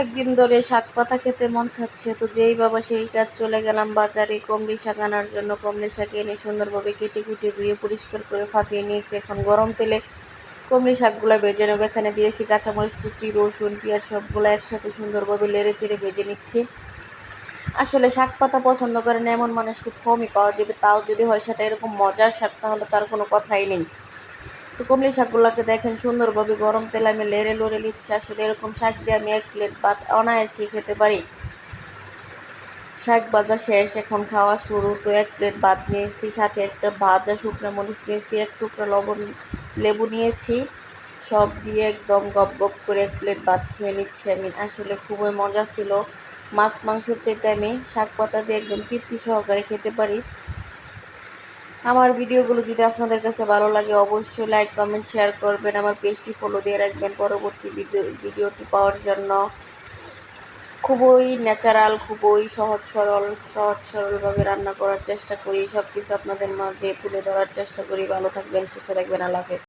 একদিন ধরে শাক পাতা খেতে মন চাচ্ছে, তো যেই বাবা সেই কাজ, চলে গেলাম বাজারে কমলি শাক আনার জন্য। কমলি শাক এনে সুন্দরভাবে কেটে কুটে ধুয়ে পরিষ্কার করে ফাঁপিয়ে নিয়েছি। এখন গরম তেলে কমলি শাকগুলো ভেজে নেবো। এখানে দিয়েছি কাঁচামরিচ কুচি, রসুন, পেঁয়াজ সবগুলো একসাথে সুন্দরভাবে লেড়ে চেড়ে ভেজে নিচ্ছি। আসলে শাক পাতা পছন্দ করেন এমন মানুষ খুব কমই পাওয়া যাবে, তাও যদি হয় সেটা এরকম মজার শাক তাহলে তার কোনো কথাই নেই। তো কমলি শাকগুলোকে দেখেন সুন্দরভাবে গরম তেলে আমি লেড়ে লড়ে নিচ্ছি। আসলে এরকম শাক দিয়ে আমি 1 প্লেট ভাত অনায়াসে খেতে পারি। শাক ভাজা শেষ, এখন খাওয়া শুরু। তো 1 প্লেট ভাত নিয়েছি, সাথে একটা ভাজা শুকনো মরিচ নিয়েছি, 1 টুকরা লবণ লেবু নিয়েছি। সব দিয়ে একদম গপ গপ করে 1 প্লেট ভাত খেয়ে নিচ্ছি আমি। আসলে খুবই মজা ছিল। মাছ মাংসর চাইতে আমি শাক পাতা দিয়ে একদম তৃপ্তি সহকারে খেতে পারি। আমার ভিডিওগুলো যদি আপনাদের কাছে ভালো লাগে অবশ্যই লাইক কমেন্ট শেয়ার করবেন। আমার পেজটি ফলো দিয়ে রাখবেন পরবর্তী ভিডিওটি পাওয়ার জন্য। খুবই ন্যাচারাল, খুবই সহজ সরলভাবে রান্না করার চেষ্টা করি। সব কিছু আপনাদের মাঝে তুলে ধরার চেষ্টা করি। ভালো থাকবেন, সুস্থ থাকবেন। আল্লাহ হাফেজ।